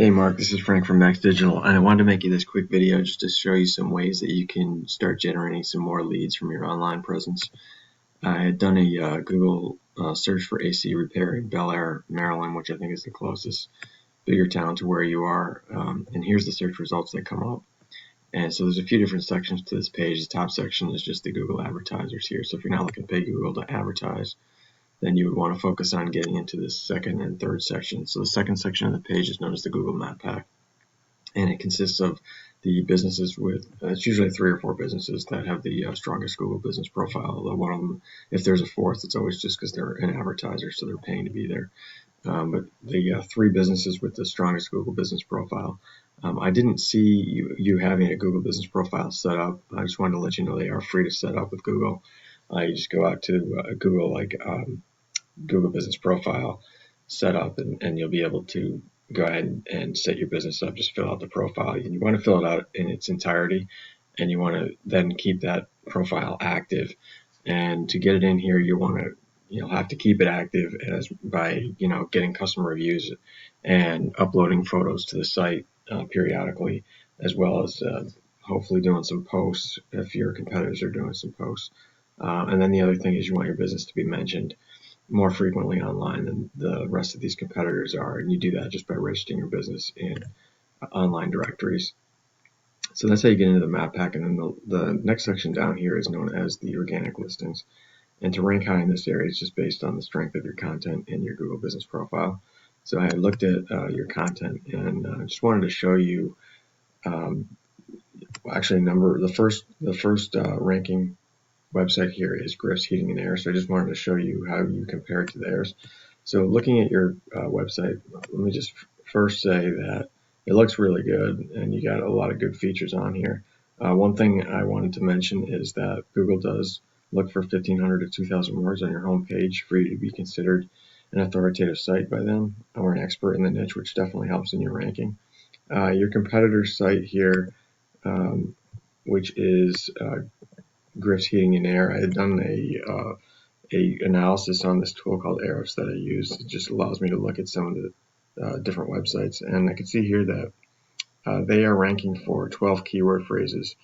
Hey Mark, this is Frank from Max Digital, and I wanted to make you this quick video just to show you some ways that you can start generating some more leads from your online presence. I had done a Google search for AC repair in Bel Air, Maryland, which I think is the closest bigger town to where you are, and here's the search results that come up. And so there's a few different sections to this page. The top section is just the Google advertisers here, so if you're not looking to pay Google to advertise, then you would want to focus on getting into this second and third section. So the second section of the page is known as the Google Map Pack, and it consists of the businesses with, it's usually 3 or 4 businesses that have the strongest Google business profile, although one of them, if there's a fourth, it's always just because they're an advertiser, so they're paying to be there. But the 3 businesses with the strongest Google business profile, I didn't see you having a Google business profile set up. I just wanted to let you know they are free to set up with Google. You just go out to Google, Google business profile setup, and you'll be able to go ahead and set your business up. Just fill out the profile, and you want to fill it out in its entirety, and you want to then keep that profile active. And to get it in here, you'll have to keep it active by getting customer reviews and uploading photos to the site periodically, as well as hopefully doing some posts if your competitors are doing some posts. And then the other thing is you want your business to be mentioned more frequently online than the rest of these competitors are, and you do that just by registering your business in online directories. So that's how you get into the map pack, and then the next section down here is known as the organic listings. And to rank high in this area is just based on the strength of your content in your Google business profile. So I had looked at your content, and just wanted to show you actually the first ranking website here is Griff's Heating and Air, so I just wanted to show you how you compare it to theirs. So looking at your website, let me just first say that it looks really good, and you got a lot of good features on here. One thing I wanted to mention is that Google does look for 1,500 to 2,000 words on your homepage for you to be considered an authoritative site by them, or an expert in the niche, which definitely helps in your ranking. Your competitor's site here, which is Griff's Heating and Air. I had done a analysis on this tool called Aeros that I use. It just allows me to look at some of the different websites, and I can see here that they are ranking for 12 keyword phrases,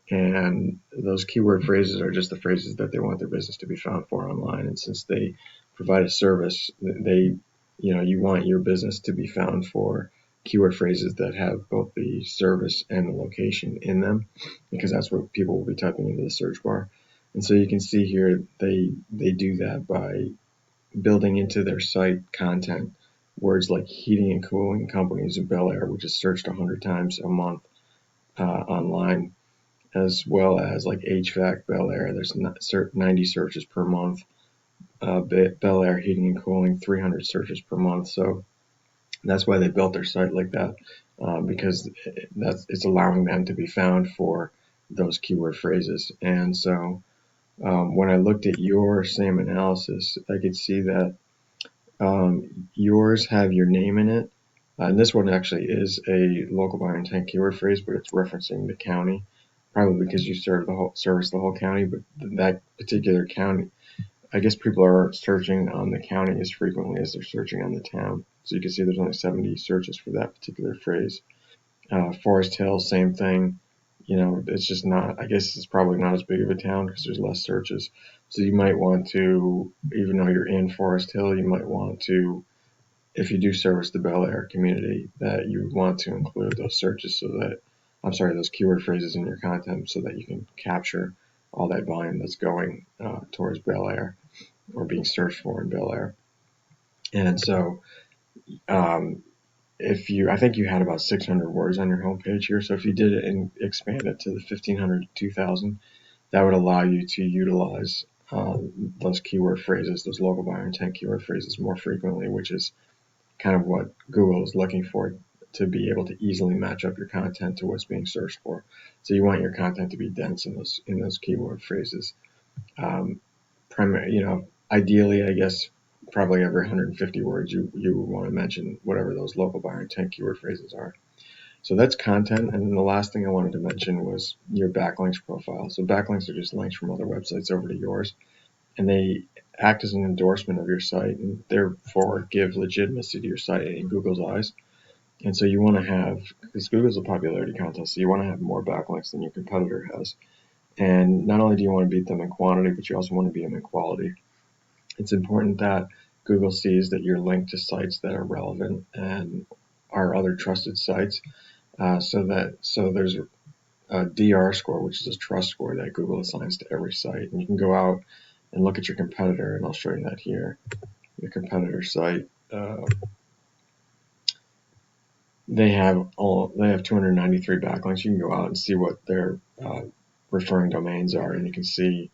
and those keyword phrases are just the phrases that they want their business to be found for online. And since they provide a service, you want your business to be found for keyword phrases that have both the service and the location in them, because that's what people will be typing into the search bar. And so you can see here they do that by building into their site content words like heating and cooling companies in Bel Air, which is searched 100 times a month online, as well as like HVAC Bel Air. There's 90 searches per month. Bel Air Heating and Cooling, 300 searches per month. So that's why they built their site like that, because it's allowing them to be found for those keyword phrases. And so when I looked at your same analysis, I could see that yours have your name in it. And this one actually is a local buyer intent keyword phrase, but it's referencing the county, probably because you service the whole county. But that particular county, I guess people are searching on the county as frequently as they're searching on the town. So you can see there's only 70 searches for that particular phrase. Forest Hill, same thing. It's just not, I guess it's probably not as big of a town because there's less searches. So you might want to, even though you're in Forest Hill, you might want to, if you do service the Bel Air community, that you want to include those searches those keyword phrases in your content so that you can capture all that volume that's going towards Bel Air or being searched for in Bel Air. And so I think you had about 600 words on your homepage here. So if you did it and expand it to the 1,500 to 2,000, that would allow you to utilize those keyword phrases, those local buyer intent keyword phrases more frequently, which is kind of what Google is looking for, to be able to easily match up your content to what's being searched for. So you want your content to be dense in those keyword phrases. Ideally, I guess probably every 150 words you would want to mention whatever those local buyer intent keyword phrases are. So that's content. And then the last thing I wanted to mention was your backlinks profile. So backlinks are just links from other websites over to yours, and they act as an endorsement of your site and therefore give legitimacy to your site in Google's eyes. And so you want to have, because Google's a popularity contest, so you want to have more backlinks than your competitor has. And not only do you want to beat them in quantity, but you also want to beat them in quality. It's important that Google sees that you're linked to sites that are relevant and are other trusted sites, so there's a DR score, which is a trust score that Google assigns to every site. And you can go out and look at your competitor, and I'll show you that here. Your competitor site, they have 293 backlinks. You can go out and see what their referring domains are, and you can see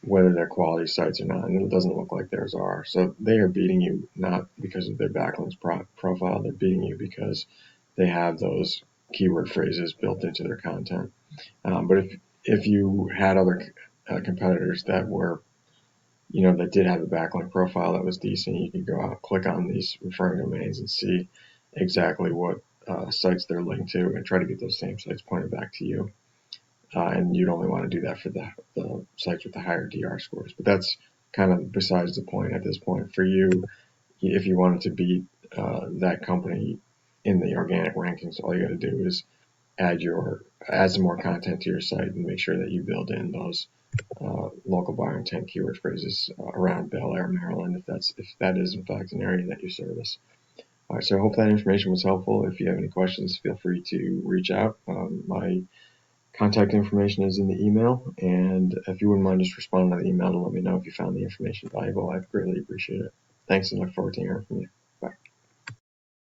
whether they're quality sites or not, and it doesn't look like theirs are. So they are beating you not because of their backlinks profile, they're beating you because they have those keyword phrases built into their content. But if you had other competitors that were, that did have a backlink profile that was decent, you could go out, click on these referring domains, and see exactly what sites they're linked to, and try to get those same sites pointed back to you. And you'd only want to do that for the sites with the higher DR scores. But that's kind of besides the point at this point. For you, if you wanted to beat that company in the organic rankings, all you got to do is add some more content to your site and make sure that you build in those local buyer intent keyword phrases around Bel Air, Maryland, if that is in fact an area that you service. All right, so I hope that information was helpful. If you have any questions, feel free to reach out. My contact information is in the email, and if you wouldn't mind just responding to the email to let me know if you found the information valuable, I'd greatly appreciate it. Thanks, and look forward to hearing from you.